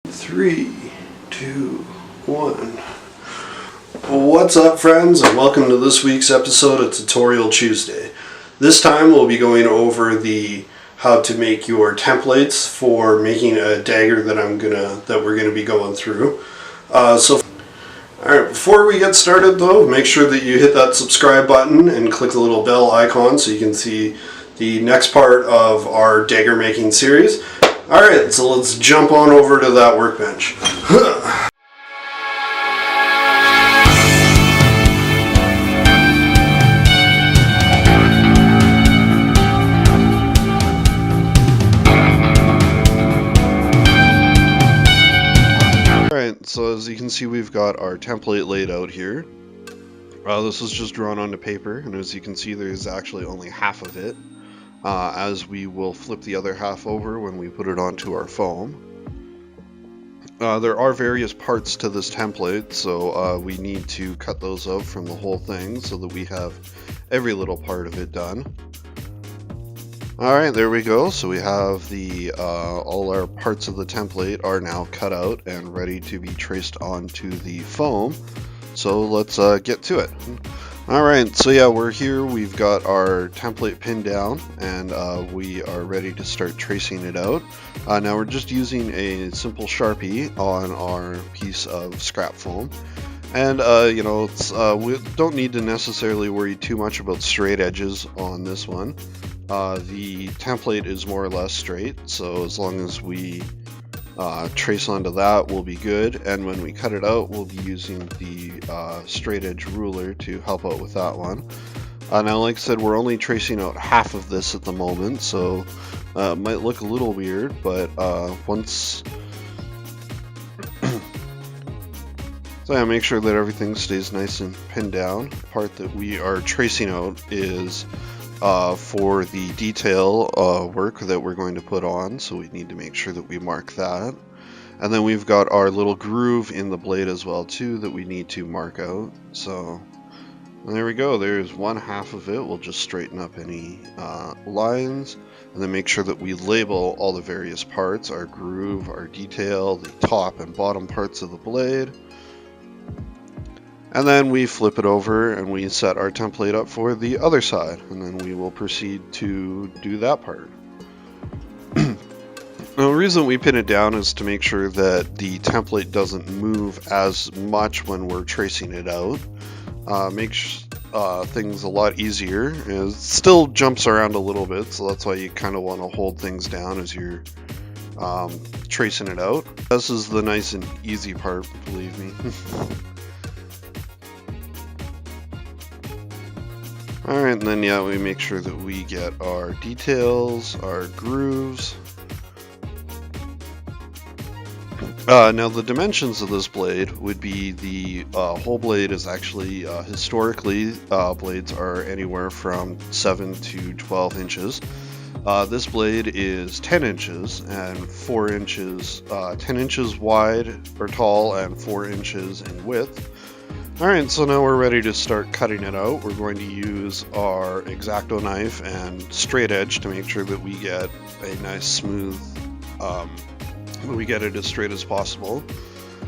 3, 2, 1. What's up, friends, and welcome to this week's episode of Tutorial Tuesday. This time we'll be going over how to make your templates for making a dagger that we're gonna be going through. Alright, before we get started though, make sure that you hit that subscribe button and click the little bell icon so you can see the next part of our dagger making series. Alright, so let's jump on over to that workbench. Alright, so as you can see, we've got our template laid out here. This is just drawn onto paper, and as you can see, there's actually only half of it, as we will flip the other half over when we put it onto our foam. There are various parts to this template, so we need to cut those out from the whole thing so that we have every little part of it done. Alright, there we go. So we have all our parts of the template are now cut out and ready to be traced onto the foam. So let's get to it. Alright, so yeah, we're here. We've got our template pinned down and we are ready to start tracing it out. Now we're just using a simple Sharpie on our piece of scrap foam. And we don't need to necessarily worry too much about straight edges on this one. The template is more or less straight, so as long as we trace onto that, we'll be good. And when we cut it out, we'll be using the straight edge ruler to help out with that one. Now, like I said, we're only tracing out half of this at the moment, so it might look a little weird, but once... So yeah, make sure that everything stays nice and pinned down. The part that we are tracing out is for the detail work that we're going to put on, so we need to make sure that we mark that. And then we've got our little groove in the blade as well too that we need to mark out. So there we go, there's one half of it. We'll just straighten up any lines and then make sure that we label all the various parts, our groove, our detail, the top and bottom parts of the blade. And then we flip it over and we set our template up for the other side, and then we will proceed to do that part. Now, the reason we pin it down is to make sure that the template doesn't move as much when we're tracing it out. Makes things a lot easier. It still jumps around a little bit, so that's why you kind of want to hold things down as you're tracing it out. This is the nice and easy part, believe me. Alright, and then yeah, we make sure that we get our details, our grooves. Now the dimensions of this blade would be the whole blade is actually, historically, blades are anywhere from 7 to 12 inches. This blade is 10 inches and 4 inches, 10 inches wide or tall and 4 inches in width. Alright, so now we're ready to start cutting it out. We're going to use our X-Acto knife and straight edge to make sure that we get a nice smooth, we get it as straight as possible.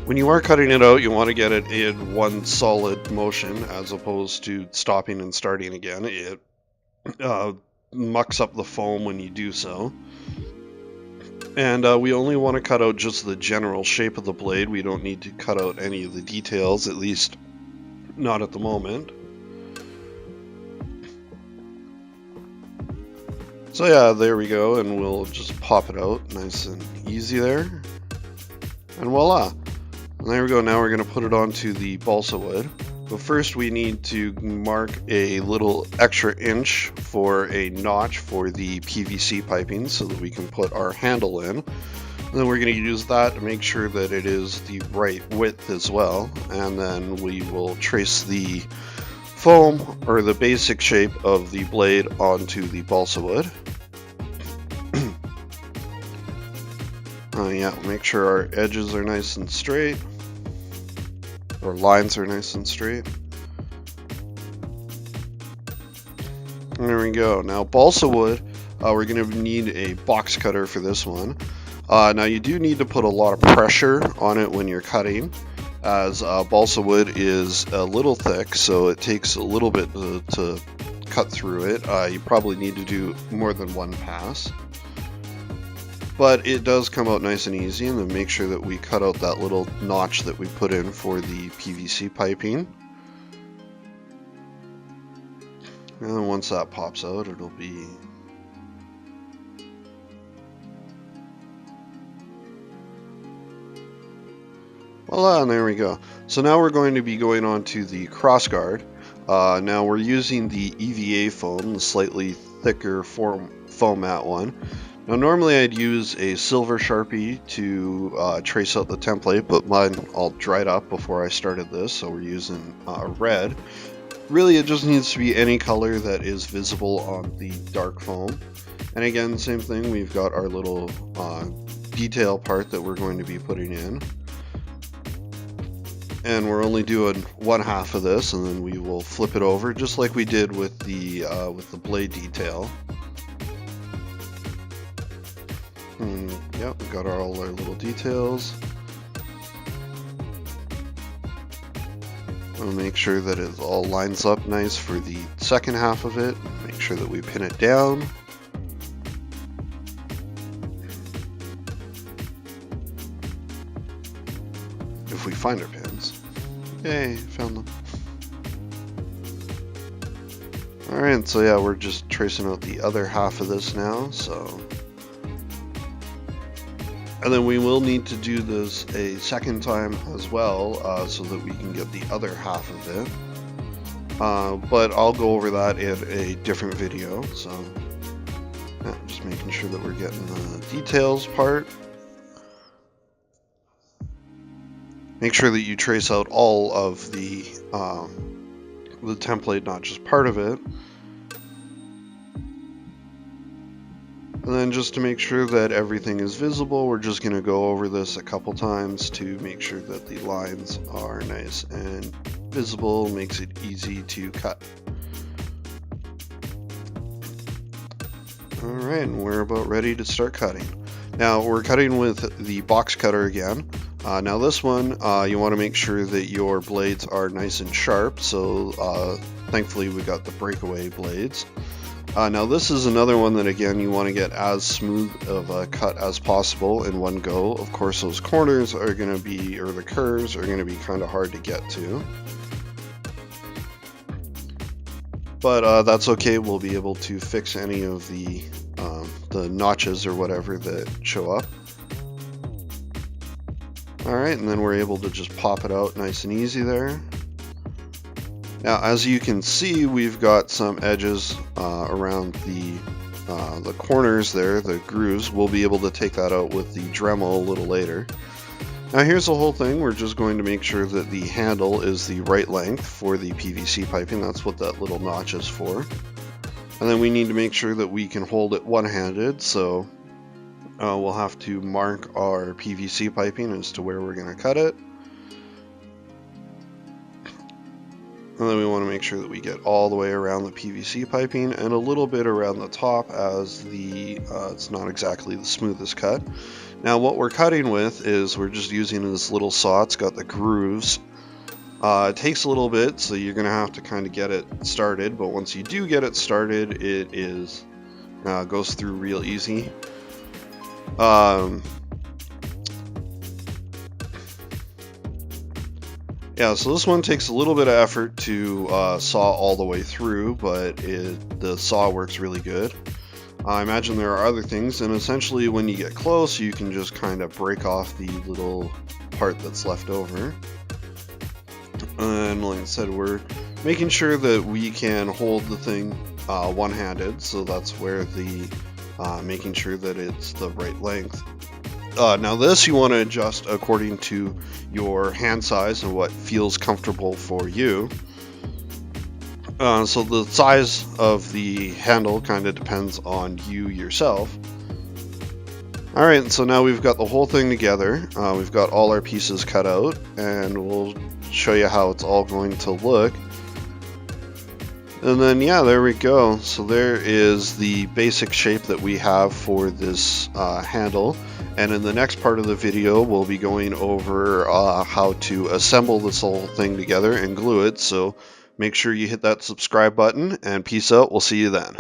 When you are cutting it out, you want to get it in one solid motion as opposed to stopping and starting again. It mucks up the foam when you do so. And we only want to cut out just the general shape of the blade. We don't need to cut out any of the details, at least not at the moment. So yeah, there we go, and we'll just pop it out nice and easy there. And voila! And there we go, now we're going to put it onto the balsa wood. But first we need to mark a little extra inch for a notch for the PVC piping so that we can put our handle in. And then we're going to use that to make sure that it is the right width as well. And then we will trace the foam or the basic shape of the blade onto the balsa wood. Yeah, make sure our edges are nice and straight. Our lines are nice and straight. There we go. Now balsa wood, we're going to need a box cutter for this one. Now you do need to put a lot of pressure on it when you're cutting, as balsa wood is a little thick, so it takes a little bit to cut through it. You probably need to do more than one pass. But it does come out nice and easy, and then make sure that we cut out that little notch that we put in for the PVC piping. And then once that pops out, it'll be voila, and there we go. So now we're going to be going on to the crossguard. Now we're using the EVA foam, the slightly thicker foam mat one. Now normally I'd use a silver Sharpie to trace out the template, but mine all dried up before I started this, so we're using red. Really, it just needs to be any color that is visible on the dark foam. And again, same thing, we've got our little detail part that we're going to be putting in. And we're only doing one half of this, and then we will flip it over just like we did with the blade detail. Yep, we got all our little details. We'll make sure that it all lines up nice for the second half of it. Make sure that we pin it down. If we find our pins. Yay, found them. Alright, so yeah, we're just tracing out the other half of this now, so. And then we will need to do this a second time as well, so that we can get the other half of it. But I'll go over that in a different video, so yeah, just making sure that we're getting the details part. Make sure that you trace out all of the template, not just part of it. And then just to make sure that everything is visible, we're just going to go over this a couple times to make sure that the lines are nice and visible, makes it easy to cut. Alright, and we're about ready to start cutting. Now we're cutting with the box cutter again. Now this one, you want to make sure that your blades are nice and sharp, so thankfully we got the breakaway blades. Now this is another one that again you want to get as smooth of a cut as possible in one go. Of course those corners are going to be, or the curves are going to be kind of hard to get to. But that's okay, we'll be able to fix any of the notches or whatever that show up. Alright, and then we're able to just pop it out nice and easy there. Now, as you can see, we've got some edges around the corners there, the grooves. We'll be able to take that out with the Dremel a little later. Now here's the whole thing. We're just going to make sure that the handle is the right length for the PVC piping. That's what that little notch is for. And then we need to make sure that we can hold it one-handed, so we'll have to mark our PVC piping as to where we're going to cut it. And then we want to make sure that we get all the way around the PVC piping and a little bit around the top, as it's not exactly the smoothest cut. Now what we're cutting with is we're just using this little saw. It's got the grooves. It takes a little bit, so you're going to have to kind of get it started, but once you do get it started, it goes through real easy. Yeah, so this one takes a little bit of effort to saw all the way through, but the saw works really good. I imagine there are other things, and essentially when you get close, you can just kind of break off the little part that's left over. And like I said, we're making sure that we can hold the thing one-handed, so that's where the making sure that it's the right length. Now this you want to adjust according to your hand size and what feels comfortable for you. So the size of the handle kind of depends on you yourself. Alright, so now we've got the whole thing together. We've got all our pieces cut out, and we'll show you how it's all going to look. And then yeah, there we go. So there is the basic shape that we have for this handle. And in the next part of the video, we'll be going over how to assemble this whole thing together and glue it. So make sure you hit that subscribe button, and peace out. We'll see you then.